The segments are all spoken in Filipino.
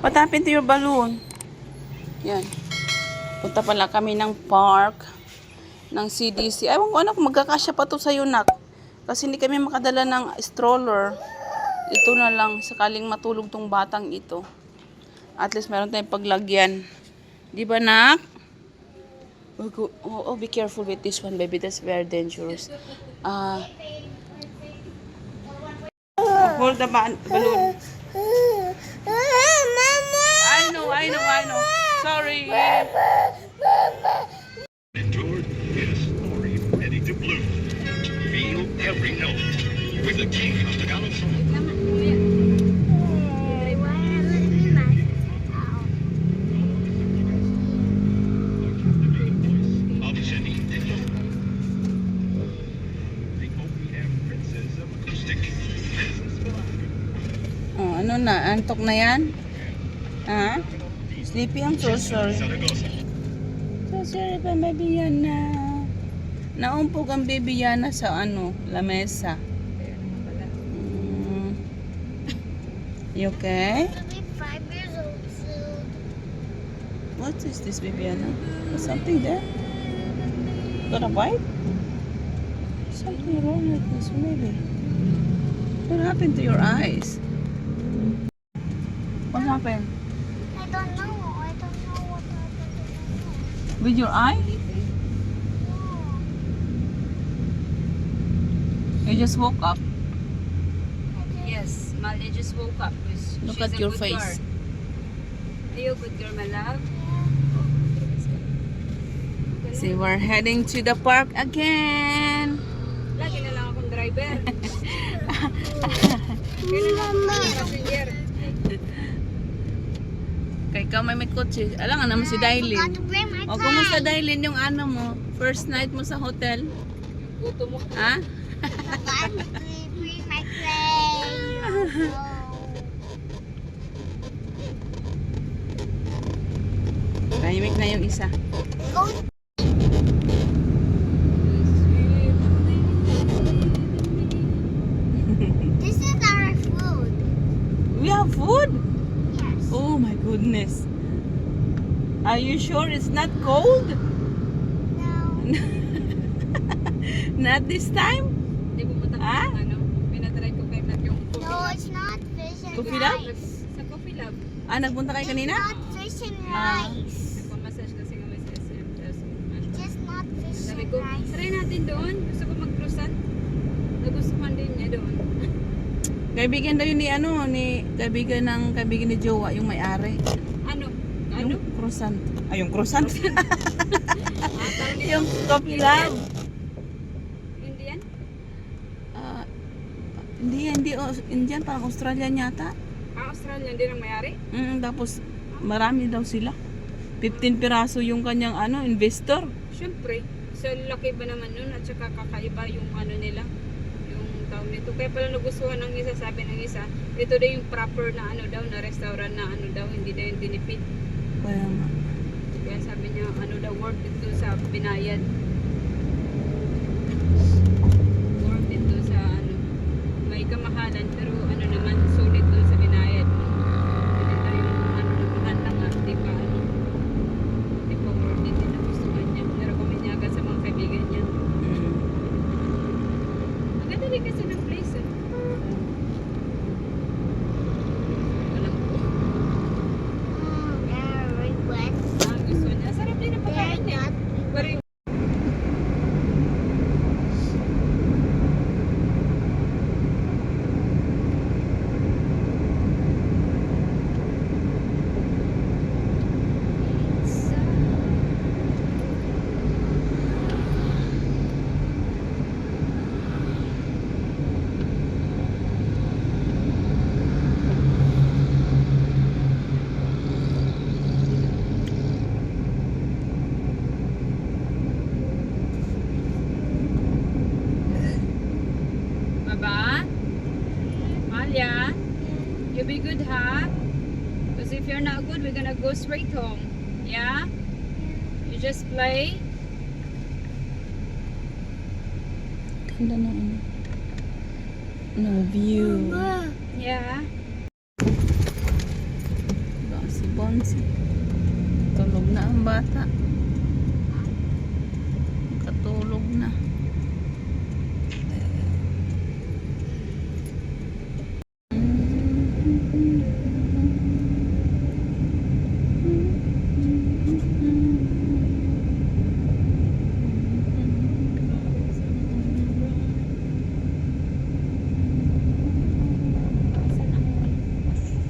What happened to your balloon? Yan. Punta pala kami ng park ng CDC. Ewan ko anak, magkakasya pa to sa'yo, nak. Kasi hindi kami makadala ng stroller. Ito na lang, sakaling matulog tong batang ito. At least meron tayong paglagyan. Di ba, nak? Oh, be careful with this one, baby. That's very dangerous. Hold the balloon. I know. Sorry. Endured his story ready to bloom. Feel every note with the king of the Tagalog. Of Janine Dijon. The OPM princess of acoustic. Oh, ano na? Antok na yan? Ha? Sleepy? I'm so sorry. Zaragoza. So sorry pa, baby Yana. Naumpog ang baby Yana sa lamesa. You okay? I'll be 5 years old soon. What is this, baby Yana? There's something there? Got a bite? Something wrong with this baby. What happened to your eyes? What happened? I don't know. I don't know what happened. With your eye? You just woke up. Yes, Malia just woke up. Look She's at a your good face. Girl. Are you a good girl, my love? See, we're heading to the park again. Lagi na lang akong driver. Kailan lang ako passenger? Kay ikaw may kotse. Alam nga naman si Dailin. Got to bring my O, kumusta Dailin yung mo? First night mo sa hotel? Gusto mo. Ha? Got to bring my plane. Tahimik na yung isa. Go. This is our food. We have food? Yes. Oh my goodness. Are you sure it's not cold? No. Not this time? Di pumunta ka Ah? sa pinatry ko kay Nat yung No, it's not fish and Coffee lab? rice. Sa coffee lab. Nagpunta kayo kanina? It's not fish and Ah. rice. Nagpamassage kasi kami sa SM. It's just not fish Sabi and ko, rice. try natin doon. Gusto ko mag-croissant. Nagustuhan din niya doon. Kaibigan daw yun kaibigan ni Jowa, yung may-ari. Ano? Yung croissant. Ay, yung croissant. Tawag niya Yung coffee lab. Indian? Ah, hindi, Indian, parang Australian yata. Australian din ang mayari? Tapos, marami daw sila. 15 piraso yung kanyang investor. Siyempre. So, laki ba naman nun at saka kakaiba yung nila, yung tawag nito. Kaya pala nagustuhan ng isa, sabi ng isa, ito daw yung proper na na restaurant na daw, hindi daw yung tinipid. Kaya nga. Kaya sabi niya, daw, worth it to sa binayad. Worth it to sa may kamahalan, pero naman, sulit dun sa binayad. Hindi daw yung mahal na nga, di pa worth it, din nagustuhan niya. Pero kuminyaga sa mga kaibigan niya. Maganda rin kasi ng place eh. Walang They're very wet. gusto niya. Sarap din ang They're pagkain eh. not. Pero yung Baba, Malia, you be good, ha? Because if you're not good, we're gonna go straight home. Yeah? You just play. Ganda ng view. Yeah. yata. Katulog na.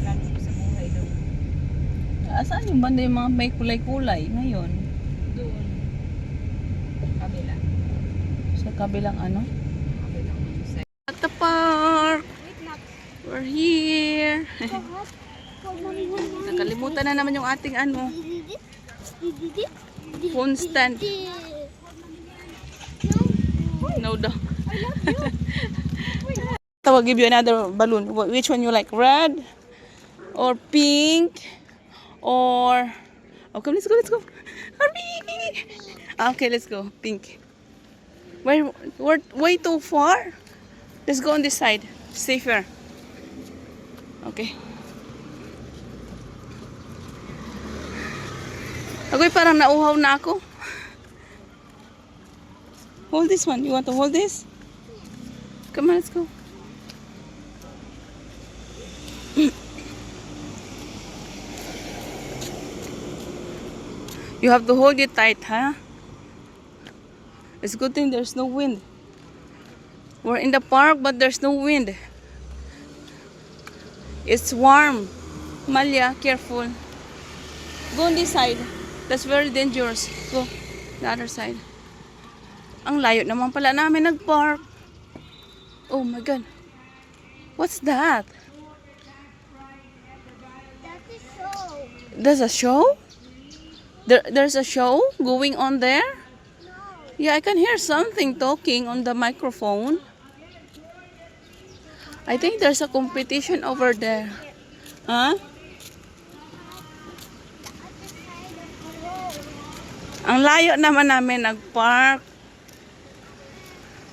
Plano mo sa buhay daw. Saan yung banda yung mga may kulay-kulay ngayon? Doon. Kabila. Sa kabilang ano? Kabila. At the park! Wait lang. We're here! Huwag mami, huwag mami. Nakalimutan na naman yung ating ano, phone stand. No daw. I will give you another balloon. Which one you like? Red? Or pink? Or... Oh, come, let's go, let's go. Hurry! Okay, let's go. Pink. We're way too far. Let's go on this side. Safer. Okay. Agoy, parang nauhaw na ako. Hold this one. You want to hold this? Come on, let's go. You have to hold it tight, huh? It's a good thing there's no wind. We're in the park, but there's no wind. It's warm. Malia, careful. Go on this side. That's very dangerous. Go. The other side. Ang layo naman pala namin nag-park. Oh my God. What's that? That's a show. There's a show? There's a show going on there? No. Yeah, I can hear something talking on the microphone. I think there's a competition over there. Huh? Ang layo naman namin nag-park.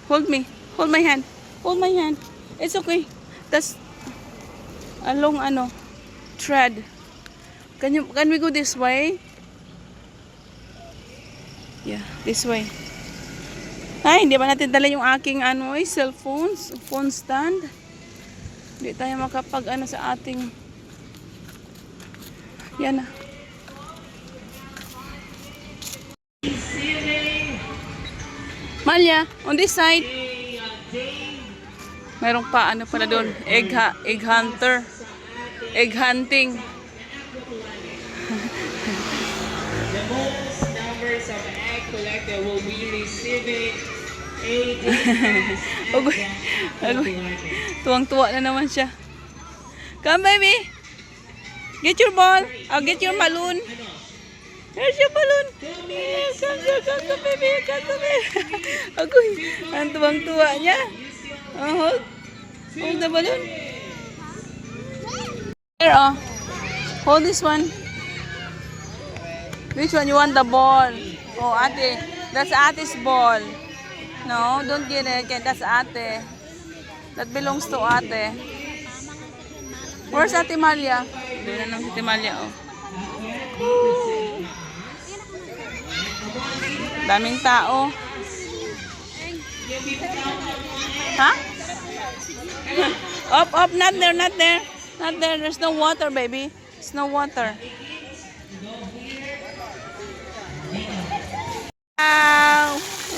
Hold me. Hold my hand. Hold my hand. It's okay. That's a long thread. Can we go this way? Yeah, this way. Ay, hindi ba natin dala yung aking cellphones, phone stand? Hindi tayo makapag sa ating yan na. Malia, on this side. Merong pa pala doon, egg hunter. Egg hunting. The most numbers of egg collected will be receiving a Agoy. Tuwang-tuwa na naman siya. Come baby. Get your ball. I'll get your balloon. Here's your balloon. Come baby. Agoy. Ang tuwang-tuwa niya. Hold the balloon. Here, hold this one. Which one you want the ball? Oh, ate. That's ate's ball. No, don't get it. That's ate. That belongs to ate. Where's Ate Malia? Doon na lang si Ate Malia, oh. Daming tao. Ha? Up, not there. Not there. There's no water, baby. There's no water.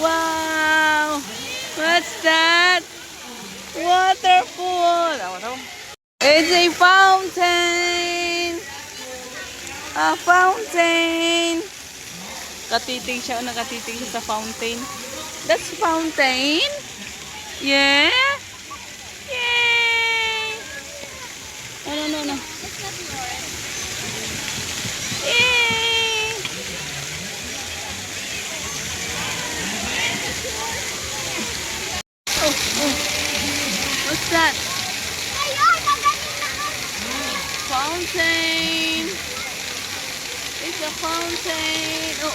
Wow. What's that? Waterfall. It's a fountain. A fountain. Nakatitig siya sa fountain. That's fountain. Yeah. Yay. No. Yay. Oh. What's that? Fountain. It's a fountain. Oh.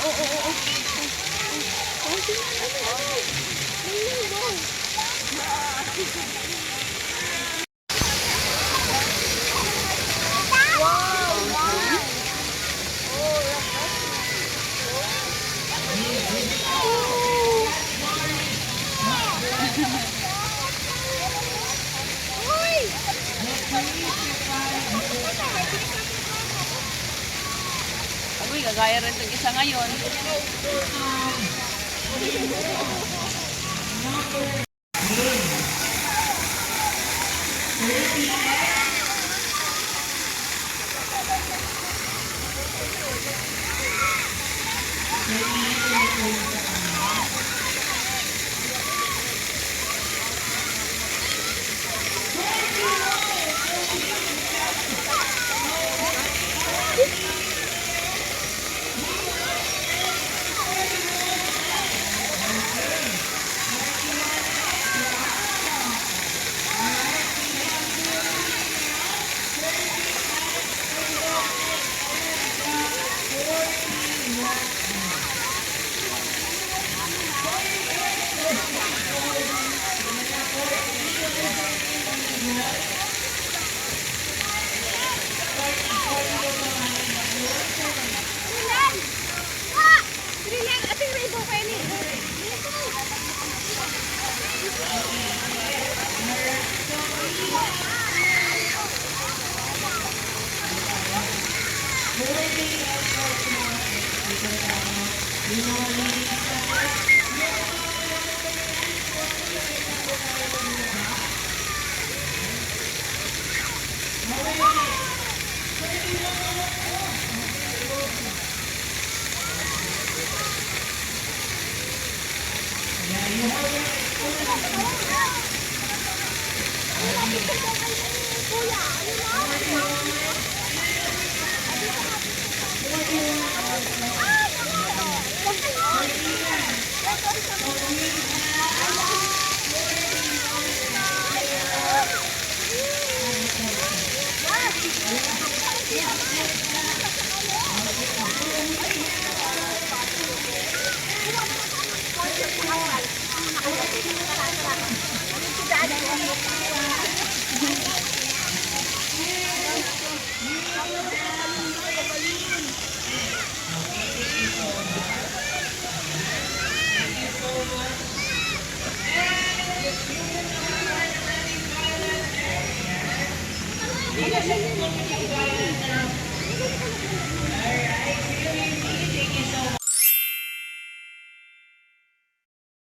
Fountain. Kagaya rin ng isa ngayon. Kuya,